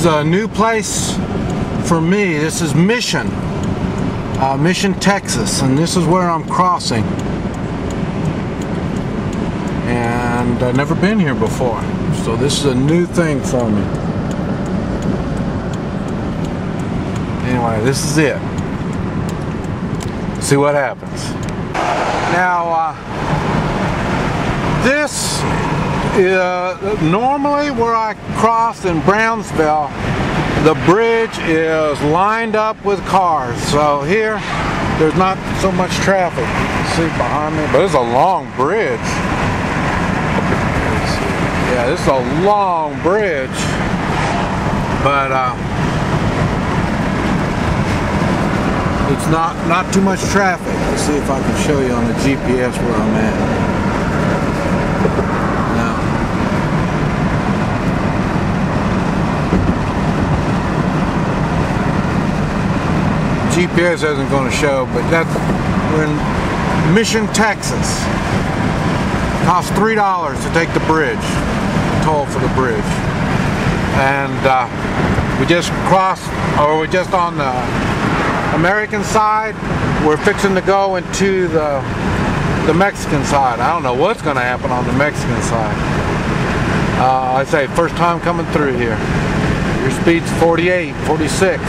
is a new place for me. This is Mission, Texas, and this is where I'm crossing. And I've never been here before, so this is a new thing for me. Anyway, this is it. See what happens. Now, this is normally where I cross in Brownsville. The bridge is lined up with cars, so here there's not so much traffic. You can see behind me, but it's a long bridge. Yeah, this is a long bridge, but it's not too much traffic. Let's see if I can show you on the GPS where I'm at. Now, GPS isn't going to show, but we're in Mission, Texas. It costs $3 to take the bridge, toll for the bridge, and we just crossed, or we're just on the American side. We're fixing to go into the Mexican side. I don't know what's going to happen on the Mexican side. I say first time coming through here. Your speed's 48, 46. I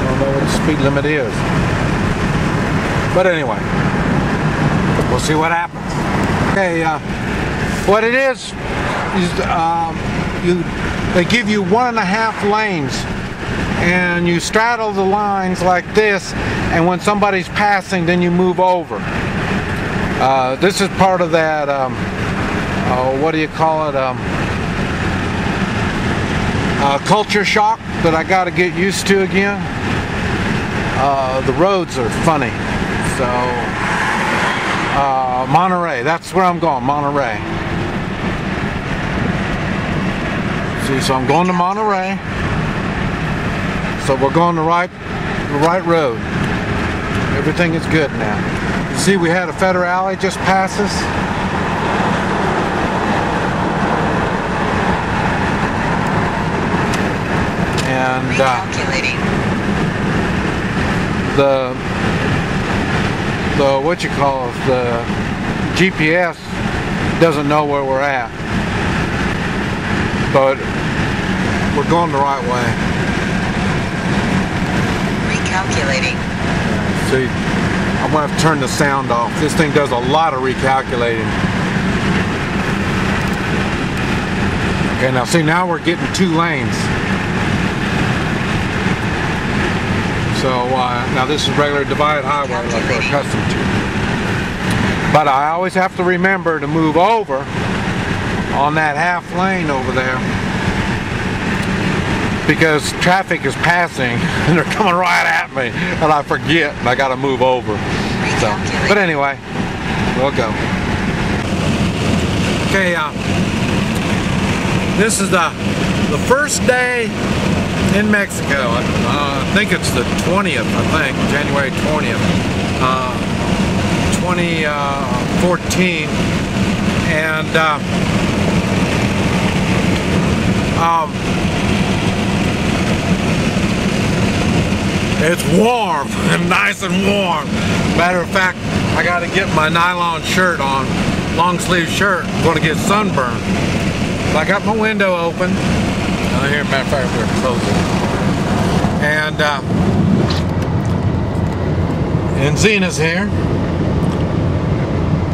don't know what the speed limit is. But anyway, we'll see what happens. Okay, what it is they give you 1.5 lanes, and you straddle the lines like this, and when somebody's passing, then you move over. This is part of that, what do you call it, culture shock that I got to get used to again. The roads are funny. So, Monterey, that's where I'm going, Monterey. See, so I'm going to Monterey. So we're going the right road. Everything is good now. You see, we had a federale just pass us. And the what you call it, the GPS doesn't know where we're at, but we're going the right way. Recalculating. See, I'm gonna have to turn the sound off. This thing does a lot of recalculating. Okay, now see, now we're getting 2 lanes. So now this is regular divided highway like we're accustomed to. But I always have to remember to move over on that half lane over there, because traffic is passing and they're coming right at me, and I forget and I got to move over. So, but anyway, we'll go. Okay, this is the first day in Mexico. I think it's the 20th, January 20th, 2014, and it's warm, and nice and warm. Matter of fact, I got to get my nylon shirt on, long sleeve shirt. I'm going to get sunburned. I got my window open. Here, matter of fact, we're closing. And Zena's here.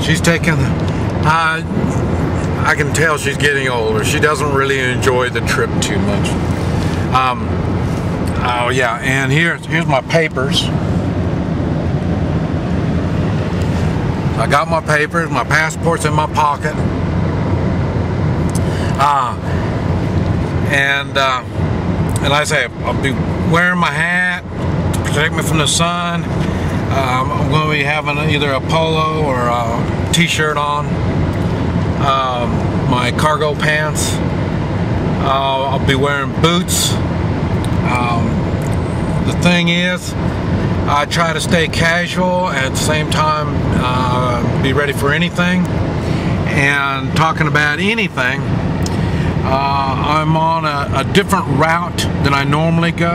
She's taking. I can tell she's getting older. She doesn't really enjoy the trip too much. Oh yeah, and here's my papers. I got my papers. My passport's in my pocket. And like I say, I'll be wearing my hat to protect me from the sun. I'm going to be having either a polo or a t-shirt on. My cargo pants. I'll be wearing boots. The thing is, I try to stay casual and at the same time be ready for anything. And talking about anything, I'm on a different route than I normally go.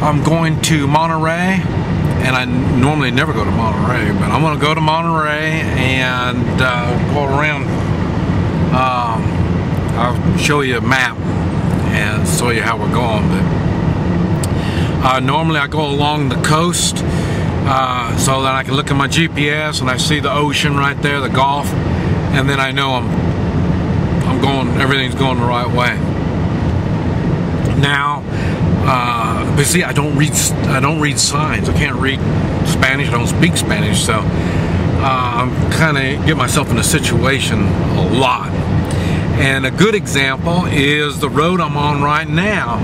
I'm going to Monterey, and I normally never go to Monterey, but I'm going to go to Monterey and go around. I'll show you a map and show you how we're going. But normally I go along the coast so that I can look at my GPS and I see the ocean right there, the Gulf, and then I know I'm going. Everything's going the right way. Now, but see, I don't read signs. I can't read Spanish. I don't speak Spanish, so I'm kind of get myself in a situation a lot. And a good example is the road I'm on right now.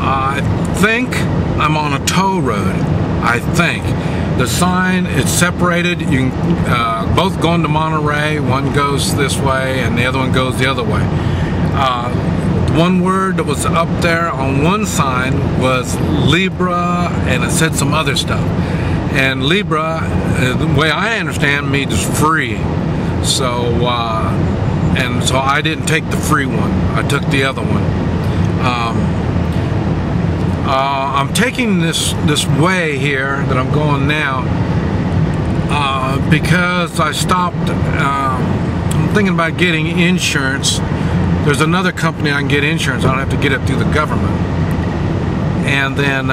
I think I'm on a toll road. I think the sign is separated. You can both going to Monterey. One goes this way, and the other one goes the other way. One word that was up there on one sign was Libra, and it said some other stuff. And Libra, the way I understand, means free. So, and so I didn't take the free one. I took the other one. I'm taking this way here that I'm going now because I stopped. I'm thinking about getting insurance. There's another company I can get insurance. I don't have to get it through the government. And then,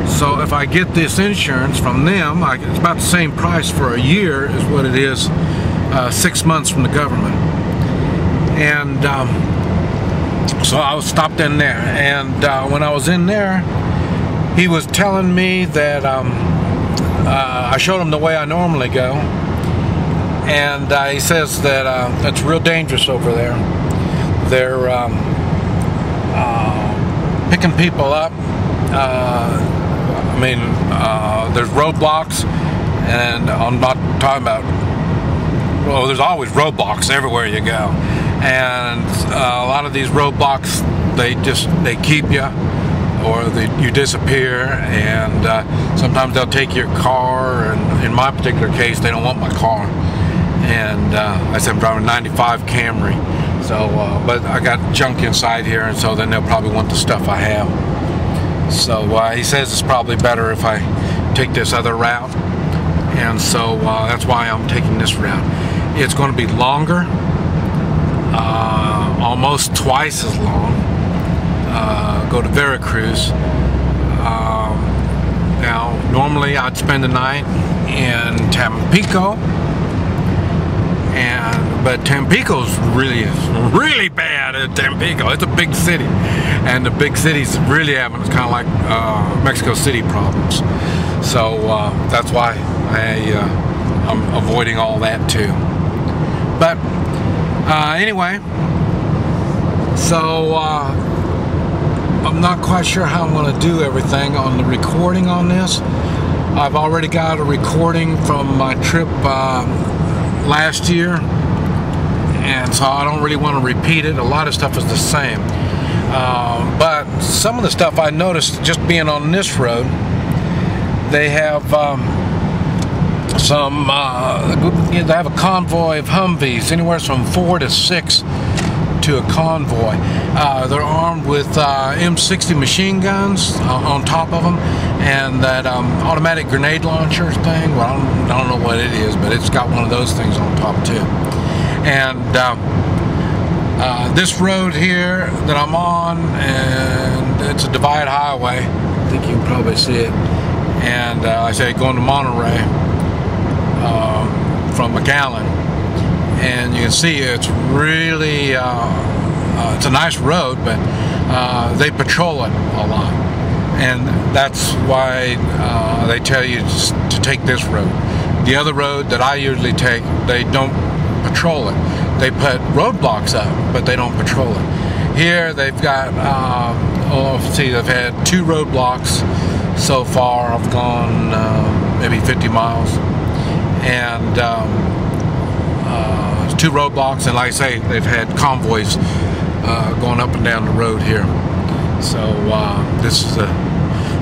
so if I get this insurance from them, it's about the same price for a year as what it is 6 months from the government. And so I was stopped in there. And when I was in there, he was telling me that I showed him the way I normally go. And he says that it's real dangerous over there. They're picking people up. I mean, there's roadblocks, and I'm not talking about, well, there's always roadblocks everywhere you go. And a lot of these roadblocks, they keep you, or you disappear, and sometimes they'll take your car, and in my particular case, they don't want my car. And I said I'm driving a 95 Camry, so but I got junk inside here, and so then they'll probably want the stuff I have. So he says it's probably better if I take this other route, and so that's why I'm taking this route. It's going to be longer, almost twice as long. Go to Veracruz. Now normally I'd spend the night in Tampico. But Tampico's really bad at Tampico. It's a big city, and the big cities really having kind of like Mexico City problems. So that's why I'm avoiding all that too. But anyway, so I'm not quite sure how I'm going to do everything on the recording on this. I've already got a recording from my trip last year, and so I don't really want to repeat it. A lot of stuff is the same, but some of the stuff I noticed just being on this road, they have they have a convoy of Humvees, anywhere from 4 to 6 to a convoy. They're armed with M60 machine guns on top of them, and that automatic grenade launcher thing. Well, I don't know what it is, but it's got one of those things on top too. And this road here that I'm on, and it's a divide highway. I think you can probably see it. And I say going to Monterey from McAllen, and you can see it's really it's a nice road, but they patrol it a lot, and that's why they tell you to take this road. The other road that I usually take, they don't patrol it. They put roadblocks up, but they don't patrol it. Here they've got see, they've had 2 roadblocks so far. I've gone maybe 50 miles, and 2 roadblocks, and like I say, they've had convoys going up and down the road here. So this is a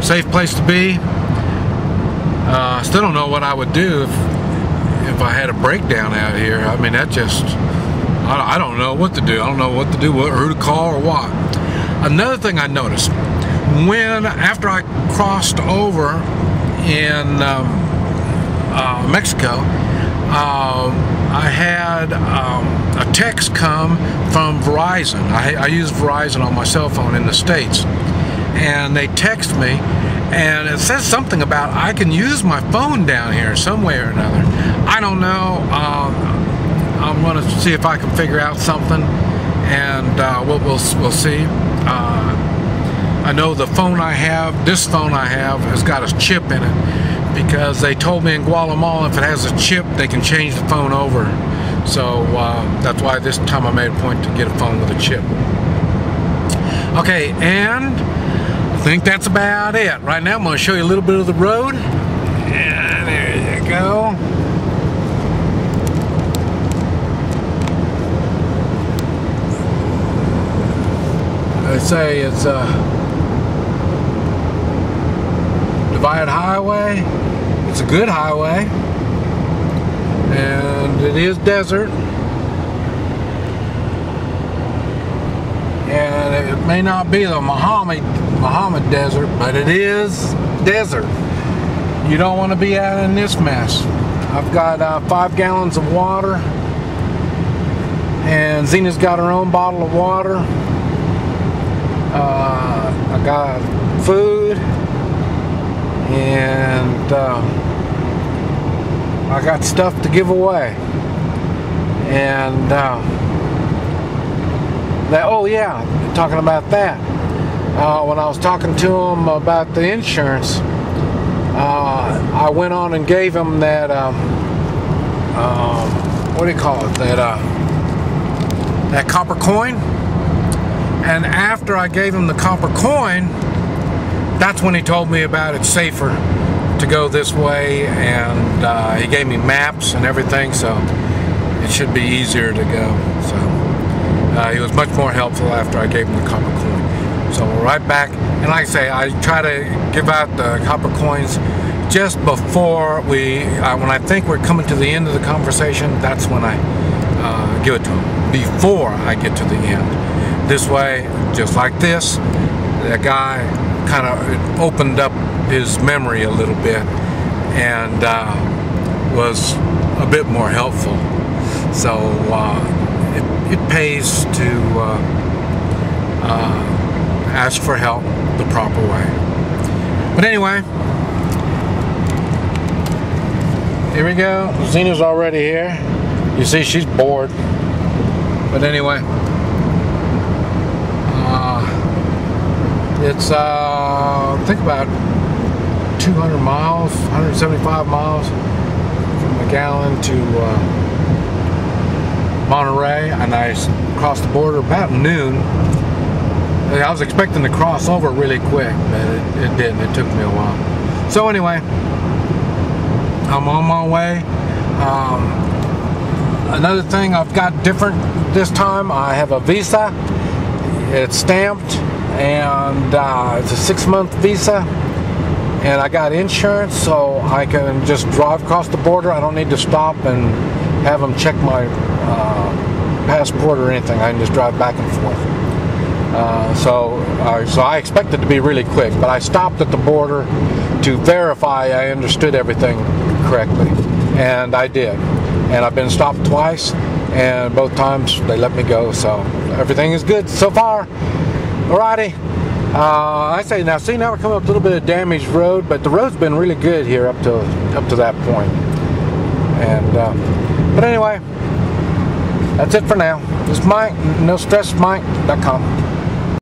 safe place to be. Still don't know what I would do if I had a breakdown out here. I mean, that just, I don't know what to do. I don't know what to do, or who to call, or what. Another thing I noticed, after I crossed over in Mexico, I had a text come from Verizon. I use Verizon on my cell phone in the States, and they text me, and it says something about I can use my phone down here some way or another. I don't know. I'm going to see if I can figure out something, and we'll see. I know the phone I have, this phone I have, has got a chip in it, because they told me in Guatemala if it has a chip, they can change the phone over. So that's why this time I made a point to get a phone with a chip. Okay, and I think that's about it. Right now I'm going to show you a little bit of the road. And there you go. They say it's a divided highway. It's a good highway, and it is desert, and it may not be the Muhammad desert, but it is desert. You don't want to be out in this mess. I've got 5 gallons of water, and Zena's got her own bottle of water. I got food, and I got stuff to give away. And oh yeah, talking about that, when I was talking to him about the insurance, I went on and gave him that what do you call it, that copper coin. And after I gave him the copper coin, that's when he told me about it's safer to go this way, and he gave me maps and everything, so it should be easier to go. So he was much more helpful after I gave him the copper coin. So we're right back, and like I say, I try to give out the copper coins just before when I think we're coming to the end of the conversation. That's when I give it to him, before I get to the end. This way, just like this, that guy kind of opened up his memory a little bit, and was a bit more helpful. So it pays to ask for help the proper way. But anyway, here we go. Zena's already here. You see, she's bored. But anyway, it's think about 200 miles, 175 miles from McAllen to Monterey, and I crossed the border about noon. I was expecting to cross over really quick, but it didn't. It took me a while. So anyway, I'm on my way. Another thing I've got different this time, I have a visa. It's stamped, and it's a 6-month visa, and I got insurance, so I can just drive across the border. I don't need to stop and have them check my passport or anything. I can just drive back and forth. So I expect it to be really quick, but I stopped at the border to verify I understood everything correctly, and I did. And I've been stopped twice, and both times they let me go, so everything is good so far. Alrighty. I say now, see, now we're coming up a little bit of damaged road, but the road's been really good here up to that point. And but anyway, that's it for now. This is Mike, NoStressMike.com.